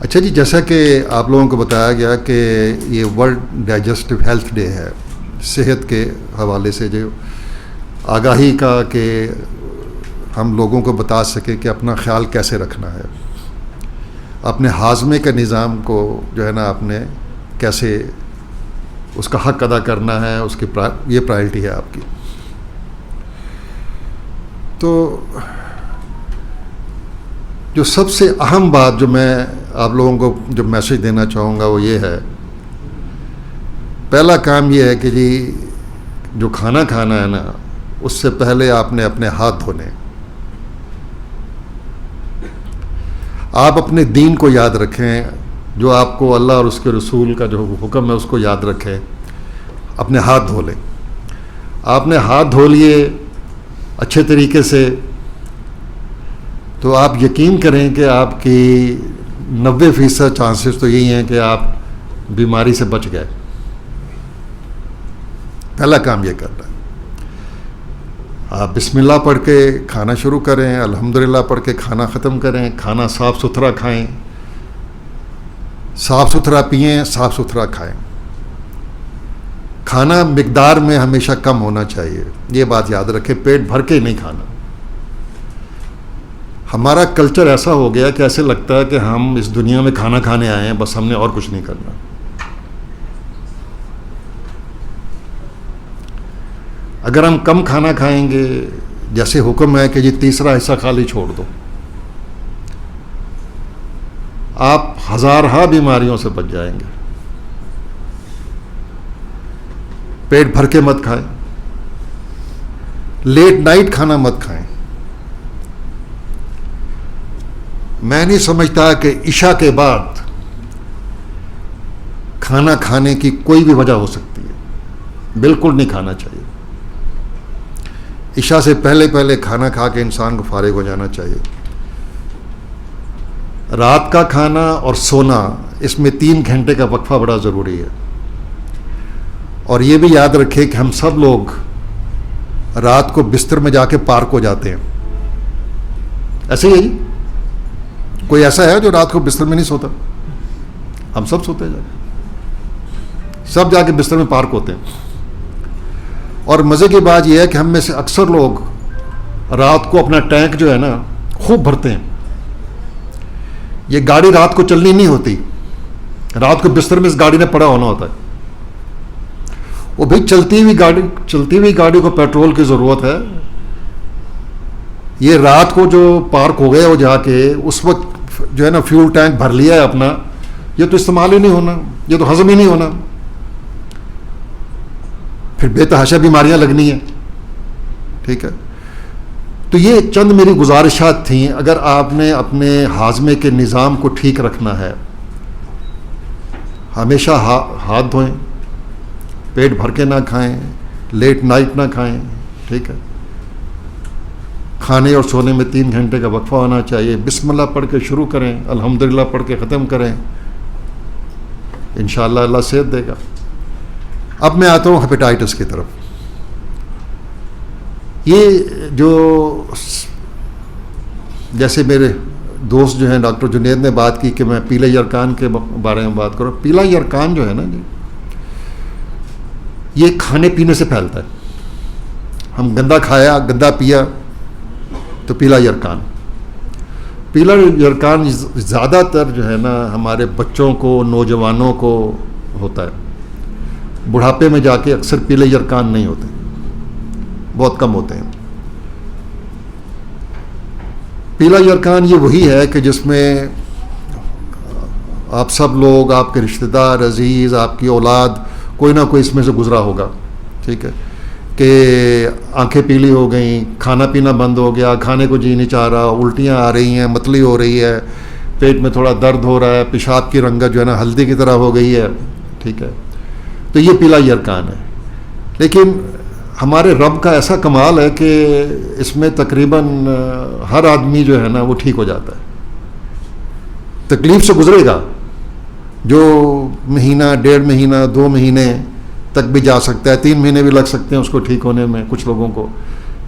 अच्छा जी, जैसा कि आप लोगों को बताया गया कि ये वर्ल्ड डाइजेस्टिव हेल्थ डे है, सेहत के हवाले से जो आगाही का कि हम लोगों को बता सके कि अपना ख्याल कैसे रखना है, अपने हाजमे के निज़ाम को जो है ना आपने कैसे उसका हक अदा करना है, उसकी ये प्रायोरिटी है आपकी। तो जो सबसे अहम बात जो मैं आप लोगों को जो मैसेज देना चाहूँगा वो ये है, पहला काम ये है कि जी जो खाना खाना है ना, उससे पहले आपने अपने हाथ धोने। आप अपने दीन को याद रखें, जो आपको अल्लाह और उसके रसूल का जो हुक्म है उसको याद रखें, अपने हाथ धो लें। आपने हाथ धो लिए अच्छे तरीके से, तो आप यकीन करें कि आपकी 90% चांसेस तो यही हैं कि आप बीमारी से बच गए। पहला काम ये करना है। आप बिस्मिल्लाह पढ़ के खाना शुरू करें, अल्हम्दुलिल्लाह पढ़ के खाना ख़त्म करें, खाना साफ़ सुथरा खाएं, साफ़ सुथरा पिएं, साफ़ सुथरा खाएं। खाना मिकदार में हमेशा कम होना चाहिए, ये बात याद रखें, पेट भर के नहीं खाना। हमारा कल्चर ऐसा हो गया कि ऐसे लगता है कि हम इस दुनिया में खाना खाने आए हैं, बस हमने और कुछ नहीं करना। अगर हम कम खाना खाएंगे, जैसे हुक्म है कि जी तीसरा हिस्सा खाली छोड़ दो, आप हज़ारहा बीमारियों से बच जाएंगे। पेट भर के मत खाएं, लेट नाइट खाना मत खाएं। मैं नहीं समझता कि इशा के बाद खाना खाने की कोई भी वजह हो सकती है, बिल्कुल नहीं खाना चाहिए। इशा से पहले पहले खाना खा के इंसान को फारिग हो जाना चाहिए। रात का खाना और सोना, इसमें 3 घंटे का वक्फा बड़ा ज़रूरी है। और ये भी याद रखें कि हम सब लोग रात को बिस्तर में जाके पार्क हो जाते हैं। ऐसे ही कोई ऐसा है जो रात को बिस्तर में नहीं सोता? हम सब सोते हैं जाके, सब जाके बिस्तर में पार्क होते हैं। और मज़े की बात यह है कि हम में से अक्सर लोग रात को अपना टैंक जो है ना खूब भरते हैं। ये गाड़ी रात को चलनी नहीं होती, रात को बिस्तर में इस गाड़ी ने पड़ा होना होता है। वो भी चलती हुई गाड़ी को पेट्रोल की ज़रूरत है। ये रात को जो पार्क हो गया वो जाके उस वक्त जो है ना फ्यूल टैंक भर लिया है अपना, ये तो इस्तेमाल ही नहीं होना, ये तो हजम ही नहीं होना, फिर बेतहाशा बीमारियां लगनी है। ठीक है, तो ये चंद मेरी गुजारिशात थी। अगर आपने अपने हाजमे के निज़ाम को ठीक रखना है, हमेशा हाथ धोएं, पेट भर के ना खाएं, लेट नाइट ना खाएं। ठीक है, खाने और सोने में 3 घंटे का वक्फा होना चाहिए। बिस्मिल्लाह पढ़ के शुरू करें, अल्हम्दुलिल्लाह पढ़ के ख़त्म करें, इंशाअल्लाह अल्लाह सेहत देगा। अब मैं आता हूँ हेपेटाइटिस की तरफ। ये जो जैसे मेरे दोस्त जो हैं डॉक्टर जुनेद ने बात की कि मैं पीले यरकान के बारे में बात करूँ। पीला यरकान जो है ना जी, ये खाने पीने से फैलता है। हम गंदा खाया, गंदा पिया, तो पीला यरकान ज़्यादातर जो है ना हमारे बच्चों को, नौजवानों को होता है। बुढ़ापे में जाके अक्सर पीले यरकान नहीं होते, बहुत कम होते हैं। पीला यरकान ये वही है कि जिसमें आप सब लोग, आपके रिश्तेदार, अजीज़, आपकी औलाद, कोई ना कोई इसमें से गुजरा होगा। ठीक है, कि आंखें पीली हो गई, खाना पीना बंद हो गया, खाने को जी नहीं चाह रहा, उल्टियाँ आ रही हैं, मतली हो रही है, पेट में थोड़ा दर्द हो रहा है, पेशाब की रंगत जो है ना हल्दी की तरह हो गई है। ठीक है, तो ये पीला यरकान है। लेकिन हमारे रब का ऐसा कमाल है कि इसमें तकरीबन हर आदमी जो है ना वो ठीक हो जाता है। तकलीफ़ से गुजरेगा, जो महीना, 1.5 महीना, 2 महीने तक भी जा सकता है, 3 महीने भी लग सकते हैं उसको ठीक होने में कुछ लोगों को।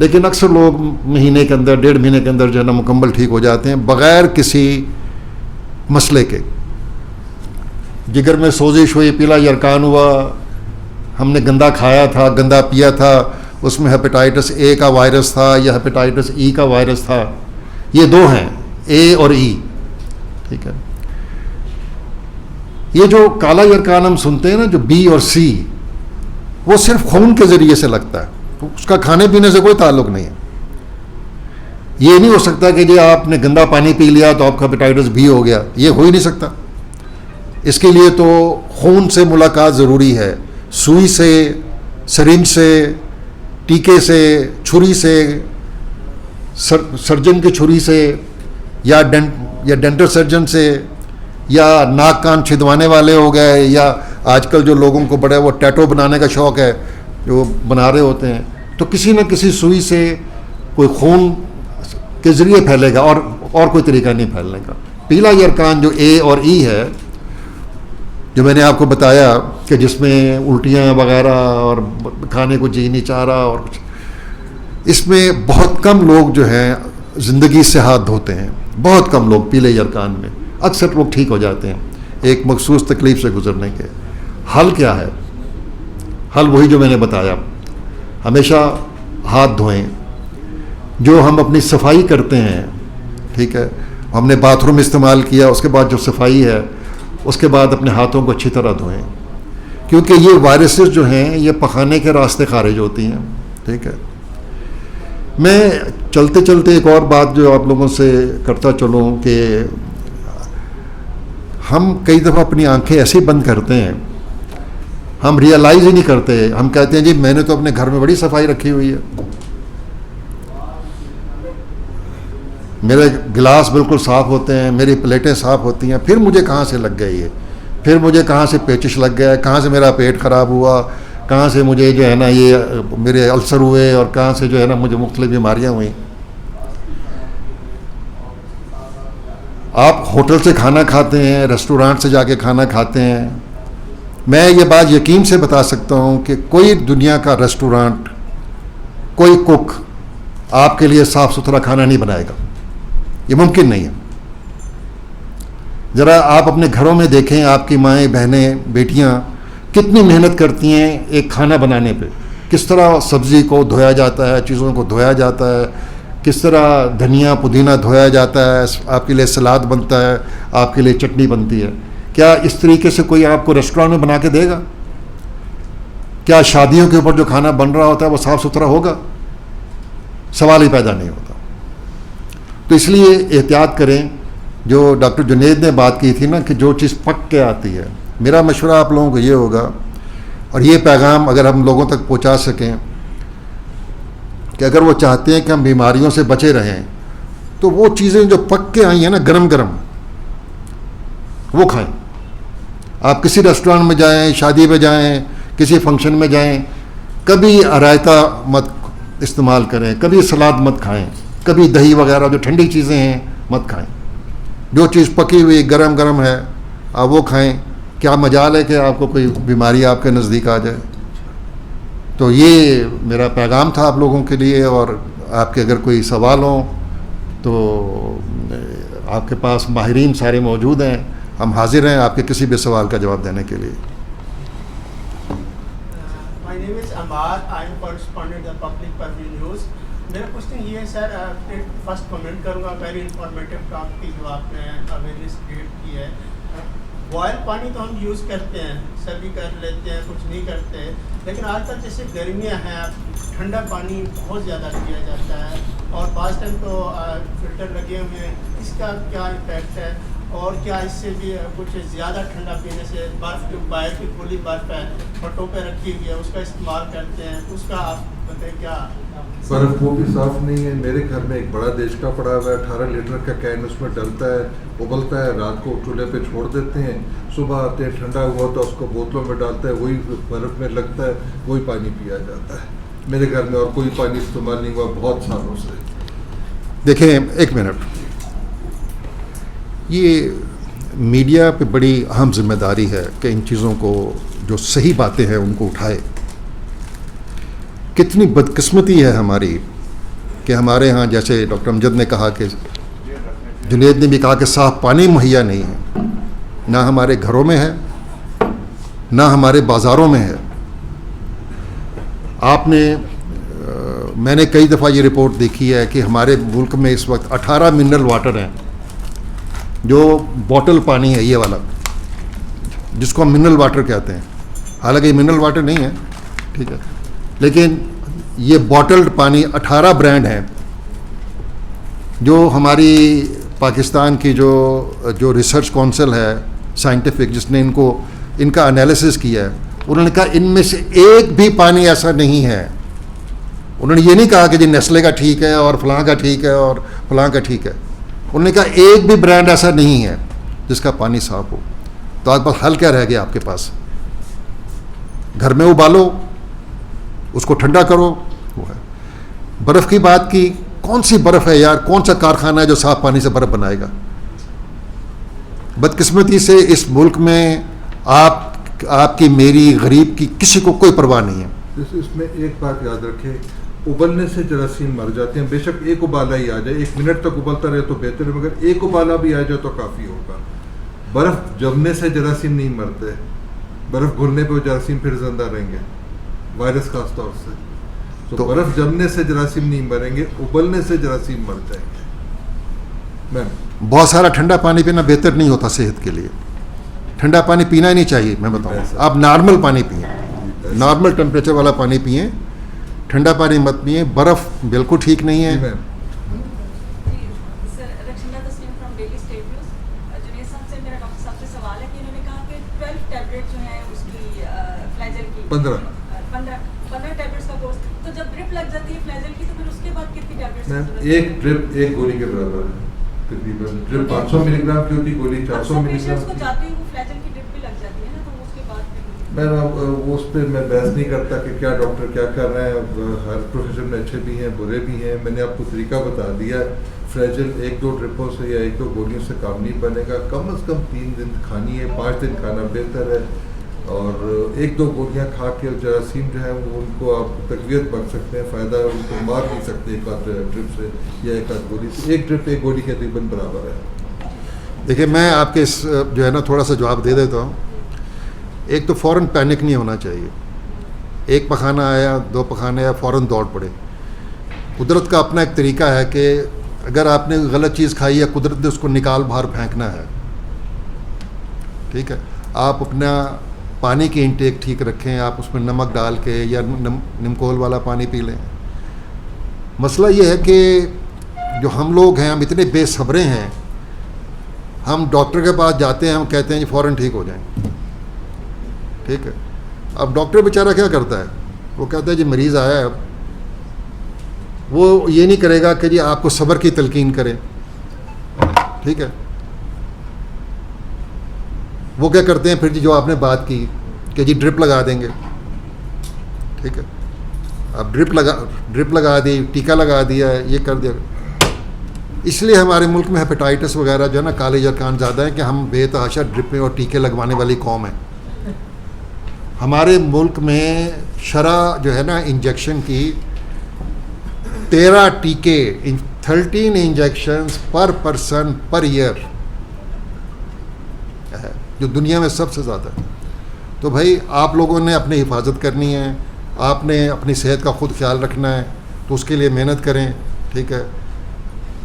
लेकिन अक्सर लोग महीने के अंदर, 1.5 महीने के अंदर जो है ना मुकम्मल ठीक हो जाते हैं बग़ैर किसी मसले के। जिगर में सोजिश हुई, पीला यरकान हुआ, हमने गंदा खाया था, गंदा पिया था, उसमें हेपेटाइटिस ए का वायरस था या हेपेटाइटिस ई का वायरस था। ये दो हैं, ए और ई, ठीक है। ये जो काला यरकान हम सुनते हैं ना, जो बी और सी, वो सिर्फ खून के ज़रिए से लगता है, तो उसका खाने पीने से कोई ताल्लुक नहीं है। ये नहीं हो सकता कि जी आपने गंदा पानी पी लिया तो आपका हेपेटाइटिस बी हो गया, ये हो ही नहीं सकता। इसके लिए तो खून से मुलाकात ज़रूरी है, सुई से, सरिंज से, टीके से, छुरी से, सर्जन की छुरी से, या डेंटल सर्जन से, या नाक कान छिदवाने वाले हो गए, या आजकल जो लोगों को बड़ा वो टैटू बनाने का शौक़ है, जो बना रहे होते हैं, तो किसी न किसी सुई से कोई खून के ज़रिए फैलेगा, और कोई तरीका नहीं फैलने का। पीला यरकान जो ए और ई है, जो मैंने आपको बताया कि जिसमें उल्टियाँ वगैरह और खाने को जी नहीं चाह रहा और कुछ, इसमें बहुत कम लोग जो हैं ज़िंदगी से हाथ धोते हैं, बहुत कम लोग पीले यरकान में। अक्सर लोग ठीक हो जाते हैं एक मखसूस तकलीफ़ से गुजरने के। हल क्या है? हल वही जो मैंने बताया, हमेशा हाथ धोएं। जो हम अपनी सफाई करते हैं, ठीक है, हमने बाथरूम इस्तेमाल किया, उसके बाद जो सफाई है, उसके बाद अपने हाथों को अच्छी तरह धोएं, क्योंकि ये वायरसेस जो हैं ये पखाने के रास्ते खारिज होती हैं, ठीक है। मैं चलते चलते एक और बात जो आप लोगों से करता चलूँ कि हम कई दफ़ा अपनी आंखें ऐसे ही बंद करते हैं, हम रियलाइज़ ही नहीं करते। हम कहते हैं जी मैंने तो अपने घर में बड़ी सफाई रखी हुई है, मेरे गिलास बिल्कुल साफ़ होते हैं, मेरी प्लेटें साफ़ होती हैं, फिर मुझे कहाँ से लग गई है, फिर मुझे कहाँ से पेचिश लग गया, कहाँ से मेरा पेट ख़राब हुआ, कहाँ से मुझे जो है ना ये मेरे अल्सर हुए, और कहाँ से जो है ना मुझे मुख्तलिफ बीमारियाँ हुई। आप होटल से खाना खाते हैं, रेस्टोरेंट से जाके खाना खाते हैं, मैं ये बात यकीन से बता सकता हूँ कि कोई दुनिया का रेस्टोरेंट, कोई कुक आपके लिए साफ़ सुथरा खाना नहीं बनाएगा, ये मुमकिन नहीं है। ज़रा आप अपने घरों में देखें, आपकी माएँ, बहनें, बेटियाँ कितनी मेहनत करती हैं एक खाना बनाने पे, किस तरह सब्ज़ी को धोया जाता है, चीज़ों को धोया जाता है, किस तरह धनिया पुदीना धोया जाता है, आपके लिए सलाद बनता है, आपके लिए चटनी बनती है। क्या इस तरीके से कोई आपको रेस्टोरेंट में बना के देगा? क्या शादियों के ऊपर जो खाना बन रहा होता है वो साफ़ सुथरा होगा? सवाल ही पैदा नहीं होता। तो इसलिए एहतियात करें। जो डॉक्टर जुनैद ने बात की थी ना कि जो चीज़ पक के आती है, मेरा मशवरा आप लोगों को ये होगा, और ये पैगाम अगर हम लोगों तक पहुंचा सकें कि अगर वो चाहते हैं कि हम बीमारियों से बचे रहें, तो वो चीज़ें जो पक के आई हैं ना गरम गरम, वो खाएं। आप किसी रेस्टोरेंट में जाएं, शादी में जाएं, किसी फंक्शन में जाएं, कभी रायता मत इस्तेमाल करें, कभी सलाद मत खाएं, कभी दही वगैरह जो ठंडी चीज़ें हैं मत खाएं। जो चीज़ पकी हुई गरम गरम है आप वो खाएं। क्या मजाल है कि आपको कोई बीमारी आपके नज़दीक आ जाए। तो ये मेरा पैगाम था आप लोगों के लिए, और आपके अगर कोई सवाल हो तो आपके पास माहिरीन सारे मौजूद हैं, हम हाजिर हैं आपके किसी भी सवाल का जवाब देने के लिए। My name is Amar. I am correspondent of Public Perview News. मेरा क्वेश्चन ये है सर, फर्स्ट कमेंट करूँगा वेरी इंफॉर्मेटिव टॉपिक की जो आपने अवेयरनेस क्रिएट की है। बॉयल पानी तो हम यूज़ करते हैं, सभी कर लेते हैं, कुछ नहीं करते, लेकिन आजकल जैसे गर्मियाँ हैं, ठंडा पानी बहुत ज़्यादा पिया जाता है, और पास टाइम तो फिल्टर लगे हुए हैं, इसका क्या इफेक्ट है? और क्या इससे भी कुछ ज़्यादा ठंडा पीने से, बर्फ़ जो बाहर की खुली बर्फ़ है फटों पे रखी हुई है उसका इस्तेमाल करते हैं, उसका आप बताएं क्या? बर्फ़ वो भी साफ़ नहीं है। मेरे घर में एक बड़ा देश का पड़ा हुआ है, 18 लीटर का कैन उसमें डलता है, उबलता है, रात को चूल्हे पे छोड़ देते हैं, सुबह आते हैं ठंडा हुआ तो उसको बोतलों में डालता है, वही बर्फ़ में लगता है, वही पानी पिया जाता है। मेरे घर में और कोई पानी इस्तेमाल नहीं हुआ बहुत सालों से। देखें एक मिनट, ये मीडिया पे बड़ी अहम जिम्मेदारी है कि इन चीज़ों को, जो सही बातें हैं उनको उठाए। कितनी बदकिस्मती है हमारी कि हमारे यहाँ, जैसे डॉक्टर अमजद ने कहा कि जुनैद ने भी कहा कि साफ़ पानी मुहैया नहीं है, ना हमारे घरों में है ना हमारे बाज़ारों में है। आपने मैंने कई दफ़ा ये रिपोर्ट देखी है कि हमारे मुल्क में इस वक्त 18 मिनरल वाटर हैं, जो बॉटल पानी है ये वाला, जिसको हम मिनरल वाटर कहते हैं। हालांकि ये मिनरल वाटर नहीं है, ठीक है, लेकिन ये बॉटल्ड पानी 18 ब्रांड हैं, जो हमारी पाकिस्तान की जो रिसर्च काउंसिल है साइंटिफिक, जिसने इनका एनालिसिस किया है, उन्होंने कहा इनमें से एक भी पानी ऐसा नहीं है। उन्होंने ये नहीं कहा कि जी नेस्ले का ठीक है और फलां का ठीक है और फलां का ठीक है। उन्होंने कहा एक भी ब्रांड ऐसा नहीं है जिसका पानी साफ हो। तो आपके पास हल क्या रह गया? आपके पास घर में उबालो, उसको ठंडा करो, वो है। बर्फ़ की बात की, कौन सी बर्फ़ है यार? कौन सा कारखाना है जो साफ पानी से बर्फ़ बनाएगा? बदकिस्मती से इस मुल्क में आपकी, मेरी, गरीब की, किसी को कोई परवाह नहीं है। इसमें एक बात याद रखें, उबलने से जरासीम मर जाते हैं। बेशक एक उबाला ही आ जाए, 1 मिनट तक उबलता रहे तो बेहतर है, मगर एक उबाला भी आ जाए तो काफ़ी होगा। बर्फ़ जमने से जरासीम नहीं मरते, बर्फ़ घुलने पे जरासीम फिर जिंदा रहेंगे, वायरस खास तौर से। तो बर्फ़ जमने से जरासीम नहीं मरेंगे, उबलने से जरासीम मर जाएंगे। मैम, बहुत सारा ठंडा पानी पीना बेहतर नहीं होता सेहत के लिए। ठंडा पानी पीना ही नहीं चाहिए। मैं बताऊँ, आप नॉर्मल पानी पिए, नॉर्मल टेम्परेचर वाला पानी पिए, ठंडा पानी मत पिए। बर्फ़ बिल्कुल ठीक नहीं है। मैम, एक ड्रिप एक गोली के बराबर है तकरीबन। ड्रिप 500 मिलीग्राम की होती, गोली 400 मिलीग्राम की। मैं उस पर मैं बहस नहीं करता कि क्या डॉक्टर क्या कर रहे हैं। हर प्रोफेशन में अच्छे भी हैं, बुरे भी हैं। मैंने आपको तरीका बता दिया। फ्रेजिल 1-2 ड्रिपों से या 1-2 गोलियों से काम नहीं बनेगा। कम से कम 3 दिन खानी है, 5 दिन खाना बेहतर है। और 1-2 गोलियां खा के जरासीम जो है वो उनको आप तकवीत बच सकते हैं, फ़ायदा है, उनको मार नहीं सकते एक आध ड्रिप से या एक आध गोली से। एक ड्रिप एक गोली के तकरीबन बराबर है। देखिए, मैं आपके इस जो है ना थोड़ा सा जवाब दे देता हूँ। एक तो फ़ौरन पैनिक नहीं होना चाहिए। एक पखाना आया, 2 पखाने आया, फ़ौरन दौड़ पड़े। कुदरत का अपना एक तरीका है कि अगर आपने गलत चीज़ खाई है, कुदरत ने उसको निकाल बाहर फेंकना है, ठीक है। आप अपना पानी की इंटेक ठीक रखें, आप उसमें नमक डाल के या निमकोल वाला पानी पी लें। मसला ये है कि जो हम लोग हैं, हम इतने बेसब्रे हैं, हम डॉक्टर के पास जाते हैं, हम कहते हैं जी फ़ौरन ठीक हो जाएं, ठीक है। अब डॉक्टर बेचारा क्या करता है? वो कहता है जी मरीज़ आया है। अब वो ये नहीं करेगा कि जी आपको सब्र की तलकीन करे, ठीक है। वो क्या करते हैं फिर जी, जो आपने बात की कि जी ड्रिप लगा देंगे, ठीक है। अब ड्रिप लगा दी, टीका लगा दिया, ये कर दिया। इसलिए हमारे मुल्क में हेपेटाइटिस वगैरह जो है ना, काले जरखान ज़्यादा है कि हम बेतहाशा ड्रिपें और टीके लगवाने वाली कौम है। हमारे मुल्क में शरा जो है ना इंजेक्शन की 13 टीके, 13 इंजेक्शंस पर पर्सन पर ईयर है, जो दुनिया में सबसे ज़्यादा है। तो भाई आप लोगों ने अपनी हिफाजत करनी है, आपने अपनी सेहत का ख़ुद ख्याल रखना है, तो उसके लिए मेहनत करें, ठीक है।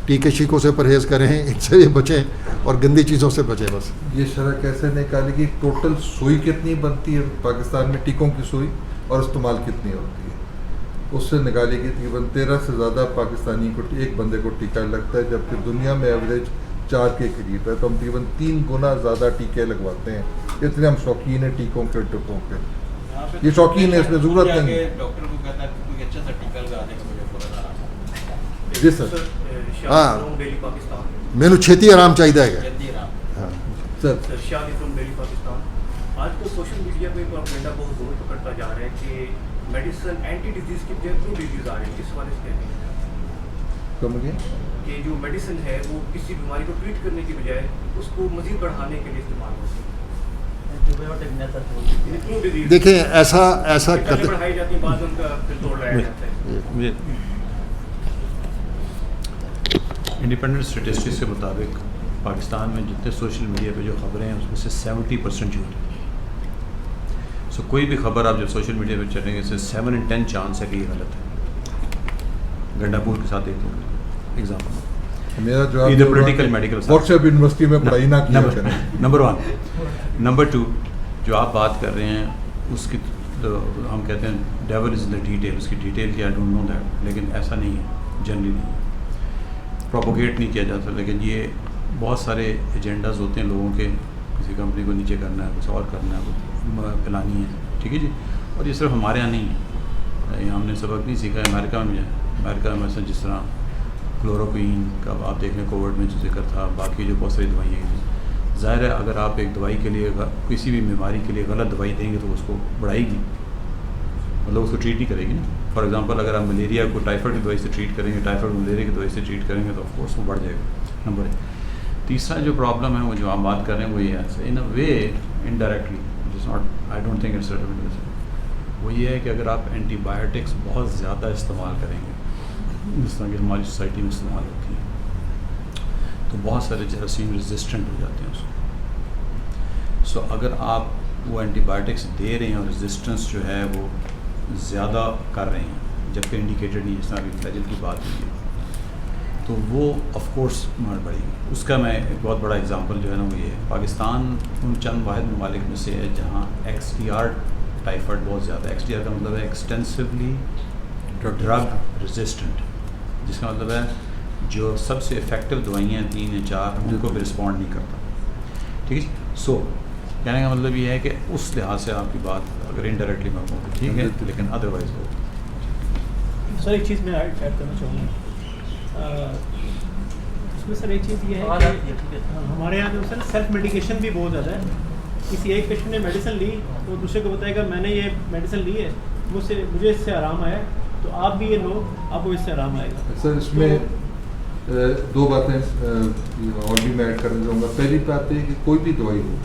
टीके शीकों से परहेज़ करें, इनसे भी बचें और गंदी चीज़ों से बचें। बस ये शरह कैसे निकालेगी? टोटल सुई कितनी बनती है पाकिस्तान में, टीकों की सुई, और इस्तेमाल कितनी होती है, उससे निकालेगी। तकरीबन 13 से ज़्यादा पाकिस्तानी को एक बंदे को टीका लगता है, जबकि दुनिया में एवरेज 4 के करीब है। तो हम तकरीबन 3 गुना ज़्यादा टीके लगवाते हैं। इतने हम शौकीन हैं टीकों के, टिपों के। ये शौकीन है, इसमें ज़रूरत नहीं है। डॉक्टर को कहता है कोई अच्छा सा टीका लगा देगा मुझे पूरा। जी सर। हाँ, डेली पाकिस्तान। मैनू छेती आराम चाहिए है। हाँ सर, शादी फ्रॉम डेली पाकिस्तान। आजकल सोशल मीडिया पे प्रोपेगेंडा बहुत जोर पकड़ता जा रहा है कि मेडिसिन एंटी डिजीज की बजाय प्रो डिजीज आ रही है। इस वाले से कहते हैं समझिए कि जो मेडिसिन है वो किसी बीमारी को ट्रीट करने की बजाय उसको मजीद बढ़ाने के लिए इस्तेमाल होती है। देखें, ऐसा बढ़ाई जाती है, बाद में उनका फिर तोड़ लाया जाता है। इंडिपेंडेंट स्टेटिस्टिक्स के मुताबिक पाकिस्तान में जितने सोशल मीडिया पे जो खबरें हैं उसमें से 70% झूठ है। सो कोई भी खबर आप जब सोशल मीडिया पर चलेंगे इससे 7 in 10 चांस है कि ये गलत है। गंडापुर के साथ एक एग्जाम्पल, मेरा जवाब इधर पॉलिटिकल मेडिकल व्हाट्सएप यूनिवर्सिटी में पढ़ाई ना किया करें। नंबर 1। नंबर 2, जो आप बात कर रहे हैं उसकी तो हम कहते हैं devil is in the detail, उसकी डिटेल की आई डोंट नो दैट, लेकिन ऐसा नहीं है, जनरली नहीं है, प्रोपोगेट नहीं किया जाता। लेकिन ये बहुत सारे एजेंडाज होते हैं लोगों के, किसी कंपनी को नीचे करना है, कुछ और करना है, कुछ फैलानी है, ठीक है जी। और ये सिर्फ हमारे यहाँ नहीं है, ये हमने सबक नहीं सीखा है, अमेरिका में अमेरिका में ऐसा जिस तरह क्लोरोक्वीन का आप देख लें कोविड में जो जिक्र था, बाकी जो बहुत सारी दवाइयाँ हैं, ज़ाहिर है अगर आप एक दवाई के लिए किसी भी बीमारी के लिए गलत दवाई देंगे तो उसको बढ़ाएगी, मतलब उसको ट्रीट नहीं करेगी ना। फॉर एग्जांपल अगर आप मलेरिया को टाइफाइड की दवाई से ट्रीट करेंगे, टाइफाइड मलेरिया की दवाई से ट्रीट करेंगे तो ऑफकोर्स वो बढ़ जाएगा, नंबर 1। तीसरा जो प्रॉब्लम है वो जो आप बात कर रहे हैं वो ये है, in a way indirectly, it is not, I don't think it's वो ये है कि अगर आप एंटीबायोटिक्स बहुत ज़्यादा इस्तेमाल करेंगे जिस तरह की हमारी सोसाइटी में इस्तेमाल होती है तो बहुत सारे जरासीम रेजिस्टेंट हो जाते हैं उसको। सो अगर आप वो एंटीबायोटिक्स दे रहे हैं और रेजिस्टेंस जो है वो ज़्यादा कर रहे हैं जबकि इंडिकेटेड नहीं, जिस तरह अभी फ्लैजिल की बात हुई है, तो वो ऑफ कोर्स मार बढ़ेगी। उसका मैं एक बहुत बड़ा एग्जांपल जो है ना वो ये है, पाकिस्तान उन चंद वाहिद ममालिक में से है जहाँ XDR टाइफाइड बहुत ज़्यादा, XDR का मतलब है एक्सटेंसिवली ड्रग रेजिस्टेंट, जिसका मतलब है जो सबसे इफ़ेक्टिव दवाइयाँ 3 या 4 उनको भी रिस्पॉन्ड नहीं करता, ठीक है। सो कहने का मतलब ये है कि उस लिहाज से आपकी बात अगर इनडायरेक्टली मैं कहूँ तो ठीक है, लेकिन अदरवाइज वो सर एक चीज़ मैं ऐड करना चाहूँगा इसमें। सर एक चीज़ ये है कि हमारे यहाँ जो सर सेल्फ मेडिकेशन भी बहुत ज़्यादा है। किसी एक पेशेंट ने मेडिसिन ली तो दूसरे को बताएगा मैंने ये मेडिसिन ली है, मुझे इससे आराम आया, तो आप भी ये लो, आपको इससे आराम आएगा। सर इसमें दो बातें और भी मैं ऐड करना चाहूँगा। पहली बात है कि कोई भी दवाई हो,